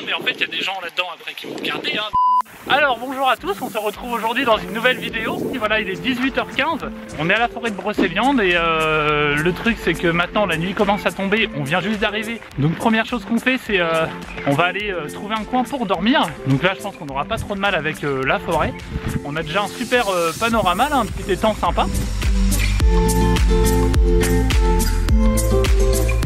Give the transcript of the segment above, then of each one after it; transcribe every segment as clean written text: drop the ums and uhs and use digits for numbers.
mais en fait il y a des gens là-dedans après qui vont regarder hein. Alors bonjour à tous, on se retrouve aujourd'hui dans une nouvelle vidéo. Voilà, il est 18h15, on est à la forêt de Brocéliande et le truc c'est que maintenant la nuit commence à tomber, on vient juste d'arriver. Donc première chose qu'on fait c'est on va aller trouver un coin pour dormir. Donc là je pense qu'on n'aura pas trop de mal avec la forêt. On a déjà un super panorama là, un petit étang sympa.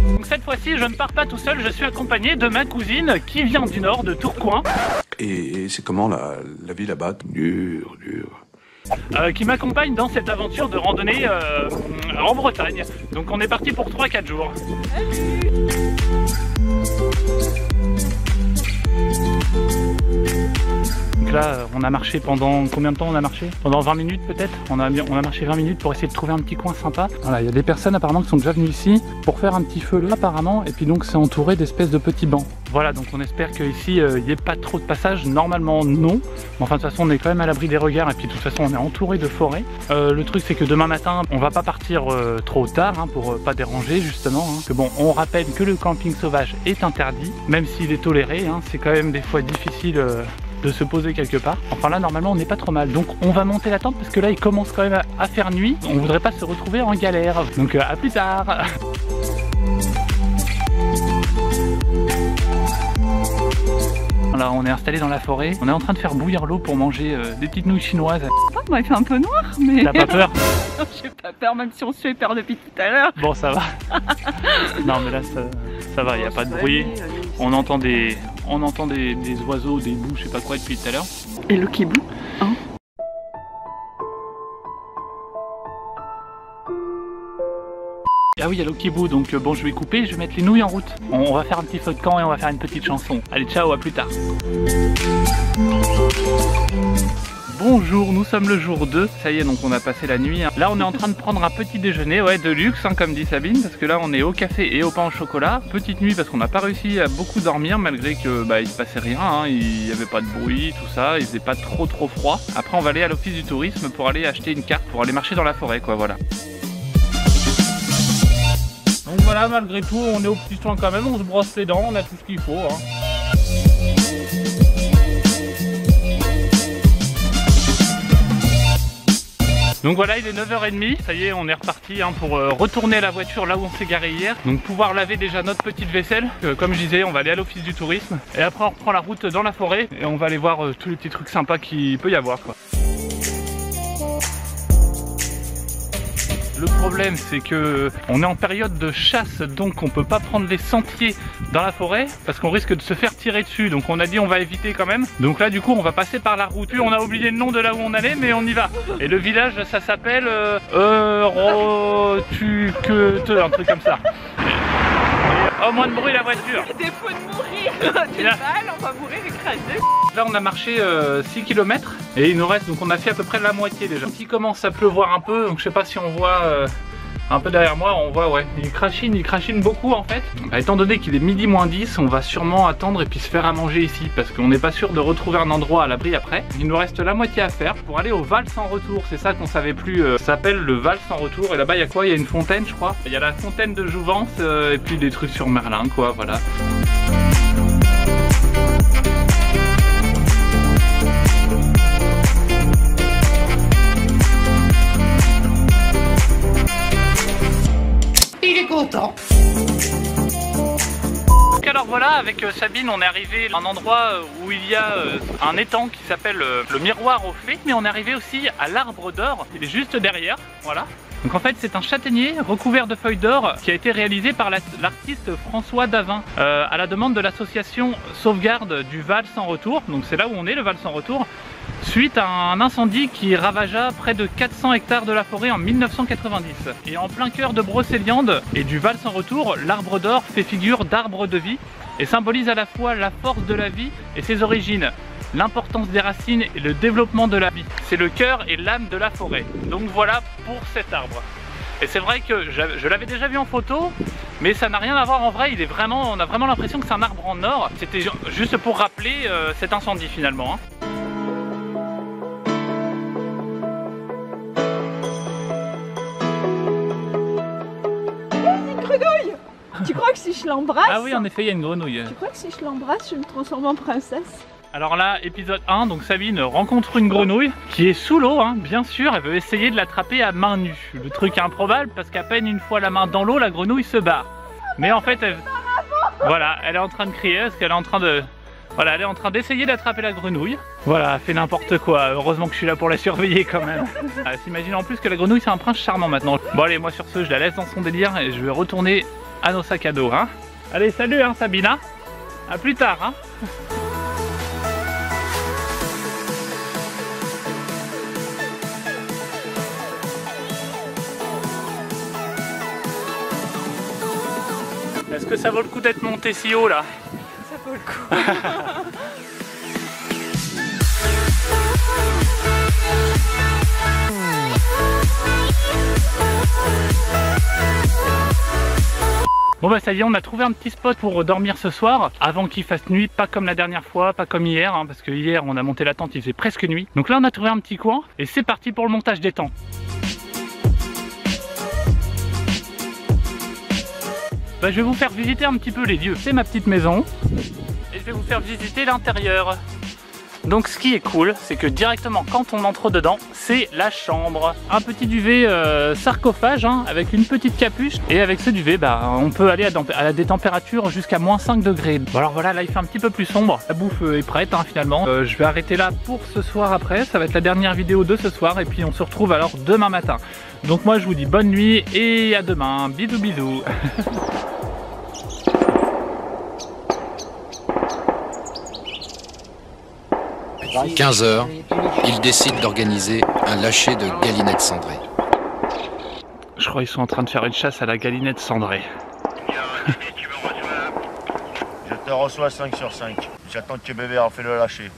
Donc cette fois-ci je ne pars pas tout seul, je suis accompagné de ma cousine qui vient du nord, de Tourcoing. Et c'est comment la vie là-bas? Dur. Qui m'accompagne dans cette aventure de randonnée en Bretagne. Donc on est parti pour 3-4 jours. Donc là on a marché pendant combien de temps on a marché? Pendant 20 minutes peut-être. On a marché 20 minutes pour essayer de trouver un petit coin sympa. Voilà, il y a des personnes apparemment qui sont déjà venues ici pour faire un petit feu là apparemment. Et puis donc c'est entouré d'espèces de petits bancs. Voilà, donc on espère qu'ici il n'y ait pas trop de passage. Normalement non. Mais enfin de toute façon on est quand même à l'abri des regards. Et puis de toute façon on est entouré de forêt. Le truc c'est que demain matin on va pas partir trop tard hein, pour pas déranger justement hein. Que bon, on rappelle que le camping sauvage est interdit. Même s'il est toléré hein, c'est quand même des fois difficile de se poser quelque part. Enfin là normalement on n'est pas trop mal. Donc on va monter la tente parce que là il commence quand même à faire nuit. On voudrait pas se retrouver en galère. Donc à plus tard. Voilà, on est installé dans la forêt. On est en train de faire bouillir l'eau pour manger des petites nouilles chinoises. Moi il fait un peu noir mais... T'as pas peur? J'ai pas peur même si on se fait peur depuis tout à l'heure. Bon ça va. Non mais là ça va, il n'y a pas de bruit. On entend des oiseaux, des bouts, je sais pas quoi depuis tout à l'heure. Et le kibou hein. Ah oui, il y a le kibou, donc bon je vais couper, je vais mettre les nouilles en route. On va faire un petit feu de camp et on va faire une petite chanson. Allez ciao, à plus tard. Bonjour, nous sommes le jour 2, ça y est donc on a passé la nuit. Là on est en train de prendre un petit déjeuner, ouais de luxe hein, comme dit Sabine, parce que là on est au café et au pain au chocolat. Petite nuit parce qu'on n'a pas réussi à beaucoup dormir malgré que il se passait rien, hein. Il n'y avait pas de bruit, tout ça, il faisait pas trop froid. Après on va aller à l'office du tourisme pour aller acheter une carte pour aller marcher dans la forêt quoi, voilà. Donc voilà, malgré tout on est au petit soin quand même, on se brosse les dents, on a tout ce qu'il faut hein. Donc voilà, il est 9h30, ça y est on est reparti hein, pour retourner à la voiture là où on s'est garé hier. Donc pouvoir laver déjà notre petite vaisselle, comme je disais on va aller à l'office du tourisme. Et après on reprend la route dans la forêt et on va aller voir tous les petits trucs sympas qu'il peut y avoir quoi. Le problème c'est que on est en période de chasse donc on peut pas prendre les sentiers dans la forêt parce qu'on risque de se faire tirer dessus, donc on a dit on va éviter quand même. Donc là du coup on va passer par la route. On a oublié le nom de là où on allait mais on y va. Et le village ça s'appelle un truc comme ça. Oh moins de bruit la voiture. Défaut de mourir du mal, on va mourir écrasé. Là on a marché 6 km et il nous reste, donc on a fait à peu près la moitié déjà. Il commence à pleuvoir un peu, donc je sais pas si on voit un peu derrière moi, on voit ouais, il crachine beaucoup en fait. Bah, étant donné qu'il est midi moins 10, on va sûrement attendre et puis se faire à manger ici parce qu'on n'est pas sûr de retrouver un endroit à l'abri après. Il nous reste la moitié à faire pour aller au Val sans retour, c'est ça qu'on savait plus, ça s'appelle le Val sans retour. Et là-bas il y a quoi? Il y a une fontaine je crois. Il y a la fontaine de Jouvence et puis des trucs sur Merlin quoi, voilà. Content. Alors voilà, avec Sabine on est arrivé à un endroit où il y a un étang qui s'appelle le Miroir aux Fées, mais on est arrivé aussi à l'Arbre d'Or, il est juste derrière, voilà. Donc en fait c'est un châtaignier recouvert de feuilles d'or qui a été réalisé par l'artiste François Davin à la demande de l'association Sauvegarde du Val sans retour, donc c'est là où on est, le Val sans retour, suite à un incendie qui ravagea près de 400 hectares de la forêt en 1990. Et en plein cœur de Brocéliande et du Val sans retour, l'arbre d'or fait figure d'arbre de vie et symbolise à la fois la force de la vie et ses origines, l'importance des racines et le développement de la vie. C'est le cœur et l'âme de la forêt. Donc voilà pour cet arbre. Et c'est vrai que je l'avais déjà vu en photo, mais ça n'a rien à voir en vrai, on a vraiment l'impression que c'est un arbre en or. C'était juste pour rappeler cet incendie finalement. Hein. Tu crois que si je l'embrasse... Ah oui, en effet, il y a une grenouille. Tu crois que si je l'embrasse, je me transforme en princesse? Alors là, épisode 1, donc Sabine rencontre une grenouille qui est sous l'eau, hein, bien sûr, elle veut essayer de l'attraper à main nue. Le truc improbable parce qu'à peine une fois la main dans l'eau, la grenouille se barre. Mais en fait, voilà, elle est en train de crier parce qu'elle est en train de... Voilà, elle est en train d'essayer d'attraper la grenouille. Voilà, elle fait n'importe quoi. Heureusement que je suis là pour la surveiller quand même. Elle s'imagine en plus que la grenouille c'est un prince charmant maintenant. Bon allez, moi sur ce, je la laisse dans son délire et je vais retourner à nos sacs à dos. Hein. Allez, salut hein, Sabina. À plus tard. Hein. Est-ce que ça vaut le coup d'être monté si haut là? Ça vaut le coup. Bon bah ça y est, on a trouvé un petit spot pour dormir ce soir avant qu'il fasse nuit, pas comme la dernière fois, pas comme hier, hein, parce que hier on a monté la tente, il faisait presque nuit. Donc là on a trouvé un petit coin et c'est parti pour le montage des tentes. Bah, je vais vous faire visiter un petit peu les lieux. C'est ma petite maison et je vais vous faire visiter l'intérieur. Donc ce qui est cool, c'est que directement quand on entre dedans, c'est la chambre. Un petit duvet sarcophage hein, avec une petite capuche. Et avec ce duvet, bah, on peut aller à des températures jusqu'à moins 5 degrés. Bon, alors voilà, là il fait un petit peu plus sombre. La bouffe est prête hein, finalement. Je vais arrêter là pour ce soir après. Ça va être la dernière vidéo de ce soir. Et puis on se retrouve alors demain matin. Donc moi je vous dis bonne nuit et à demain. Bisous bisous. 15 h, ils décident d'organiser un lâcher de galinettes cendrées. Je crois qu'ils sont en train de faire une chasse à la galinette cendrée. Je te reçois 5 sur 5. J'attends que bébé en fait le lâcher.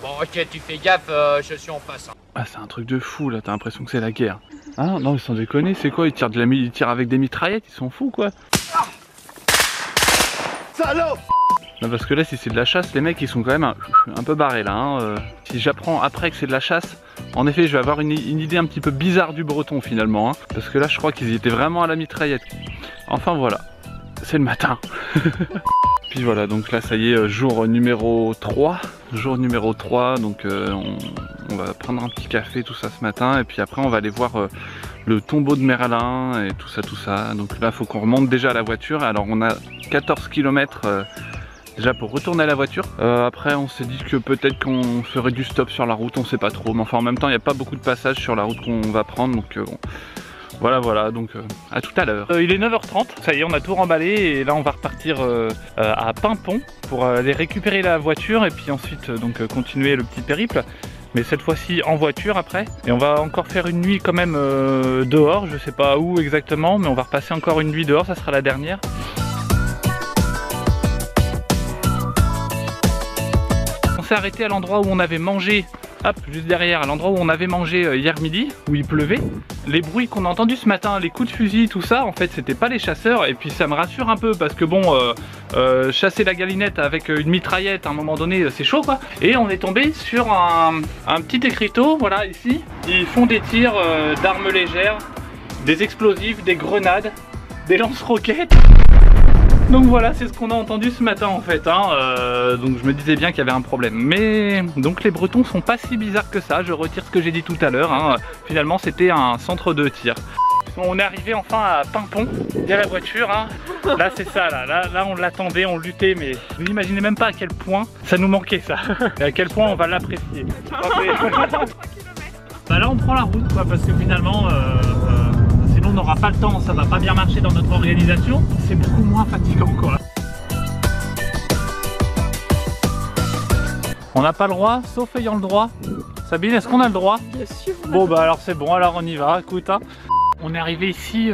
Bon ok, tu fais gaffe, je suis en face. Hein. Ah c'est un truc de fou là, t'as l'impression que c'est la guerre. Ah non, ils sont déconnés, c'est quoi? Ils tirent avec des mitraillettes, ils sont fous quoi. Salaud! Non parce que là si c'est de la chasse, les mecs ils sont quand même un peu barrés là hein. Si j'apprends après que c'est de la chasse, en effet je vais avoir une idée un petit peu bizarre du breton finalement hein. Parce que là je crois qu'ils étaient vraiment à la mitraillette. Enfin voilà, c'est le matin. Puis voilà, donc là ça y est, jour numéro 3. Jour numéro 3, donc on va prendre un petit café tout ça ce matin. Et puis après on va aller voir le tombeau de Merlin et tout ça. Donc là il faut qu'on remonte déjà à la voiture. Alors on a 14 km déjà pour retourner à la voiture. Après on s'est dit que peut-être qu'on ferait du stop sur la route, on sait pas trop. Mais enfin en même temps il n'y a pas beaucoup de passages sur la route qu'on va prendre. Donc bon. Voilà, donc à tout à l'heure. Il est 9h30, ça y est, on a tout remballé et là on va repartir à Pimpon pour aller récupérer la voiture et puis ensuite donc continuer le petit périple. Mais cette fois-ci en voiture après. Et on va encore faire une nuit quand même dehors, je sais pas où exactement, mais on va repasser encore une nuit dehors, ça sera la dernière. On s'est arrêté à l'endroit où on avait mangé. Hop, juste derrière, à l'endroit où on avait mangé hier midi, où il pleuvait. Les bruits qu'on a entendus ce matin, les coups de fusil, tout ça, en fait c'était pas les chasseurs. Et puis ça me rassure un peu parce que bon, chasser la galinette avec une mitraillette à un moment donné c'est chaud quoi. Et on est tombé sur un petit écriteau, voilà ici. Ils font des tirs d'armes légères, des explosifs, des grenades, des lance-roquettes. Donc voilà, c'est ce qu'on a entendu ce matin en fait hein. Donc je me disais bien qu'il y avait un problème. Mais donc les Bretons sont pas si bizarres que ça, je retire ce que j'ai dit tout à l'heure hein. Finalement c'était un centre de tir. On est arrivé enfin à Pimpon, il y a la voiture hein. Là c'est ça, là on l'attendait, on luttait, mais vous n'imaginez même pas à quel point ça nous manquait ça. Et à quel point on va l'apprécier. Bah là on prend la route quoi, parce que finalement on n'aura pas le temps, ça va pas bien marcher dans notre organisation, c'est beaucoup moins fatigant quoi. On n'a pas le droit, sauf ayant le droit. Sabine, est-ce qu'on a le droit? Bien sûr. Bon bah alors c'est bon, alors on y va, écoute hein. On est arrivé ici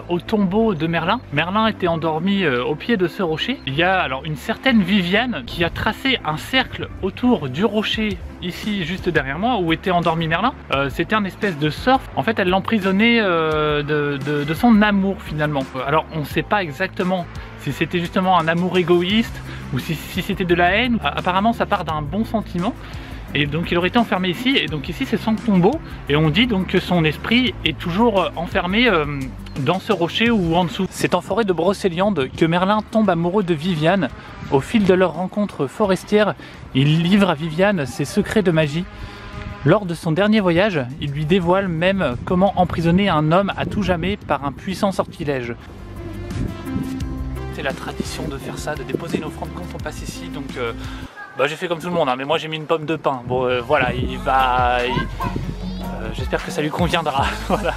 au tombeau de Merlin. Merlin était endormi au pied de ce rocher. Il y a alors une certaine Viviane qui a tracé un cercle autour du rocher ici juste derrière moi où était endormi Merlin. C'était un espèce de surf. En fait elle l'emprisonnait de son amour finalement. Alors on ne sait pas exactement si c'était justement un amour égoïste ou si c'était de la haine. Apparemment ça part d'un bon sentiment. Et donc il aurait été enfermé ici, et donc ici c'est son tombeau, et on dit donc que son esprit est toujours enfermé dans ce rocher ou en dessous. C'est en forêt de Brocéliande que Merlin tombe amoureux de Viviane. Au fil de leur rencontre forestière, il livre à Viviane ses secrets de magie. Lors de son dernier voyage, il lui dévoile même comment emprisonner un homme à tout jamais par un puissant sortilège. C'est la tradition de faire ça, de déposer une offrande quand on passe ici, donc j'ai fait comme tout le monde, hein, mais moi j'ai mis une pomme de pin. Bon voilà, j'espère que ça lui conviendra. Voilà.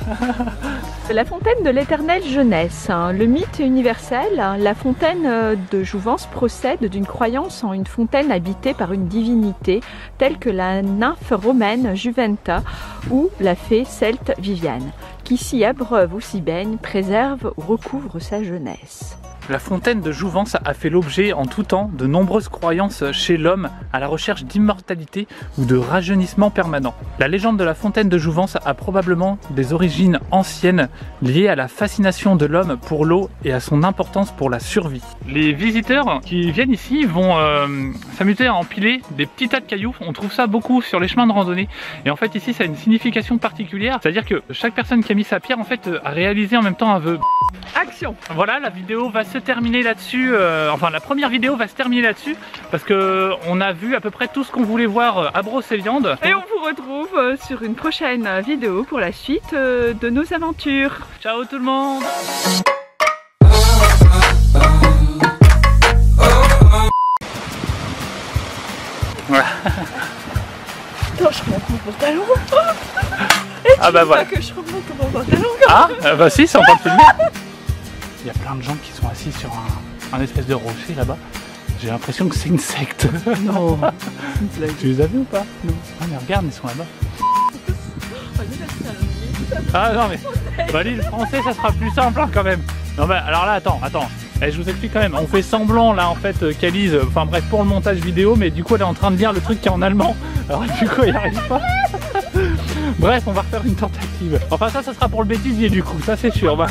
La fontaine de l'éternelle jeunesse, hein. Le mythe universel, hein, la fontaine de Jouvence procède d'une croyance en une fontaine habitée par une divinité telle que la nymphe romaine Juventa ou la fée celte Viviane, qui s'y abreuve ou s'y baigne, préserve ou recouvre sa jeunesse. La fontaine de Jouvence a fait l'objet en tout temps de nombreuses croyances chez l'homme à la recherche d'immortalité ou de rajeunissement permanent. La légende de la fontaine de Jouvence a probablement des origines anciennes liées à la fascination de l'homme pour l'eau et à son importance pour la survie. Les visiteurs qui viennent ici vont s'amuser à empiler des petits tas de cailloux. On trouve ça beaucoup sur les chemins de randonnée. Et en fait ici ça a une signification particulière, c'est-à-dire que chaque personne qui a mis sa pierre en fait a réalisé en même temps un vœu. Action! Voilà, la vidéo va se terminer là-dessus, enfin la première vidéo va se terminer là-dessus parce que on a vu à peu près tout ce qu'on voulait voir à Brocéliande. Et on vous retrouve sur une prochaine vidéo pour la suite de nos aventures. Ciao tout le monde! Voilà. Attends, je remonte mon pantalon. Et Ah bah voilà. que je remonte mon pantalon. Ah bah si, c'est en train de filmer. Il y a plein de gens qui sont assis sur un espèce de rocher là-bas. J'ai l'impression que c'est une secte. Non. Tu les as vus ou pas? Non. Ah mais regarde, ils sont là-bas. Ah non mais bah l'île français ça sera plus simple hein, quand même. Non bah alors là attends. Je vous explique quand même, on fait semblant là en fait qu'Alice, enfin bref pour le montage vidéo, mais du coup elle est en train de lire le truc qui est en allemand. Alors du coup elle n'y arrive pas. Bref on va refaire une tentative. Enfin ça sera pour le bêtisier du coup, ça c'est sûr. Bah.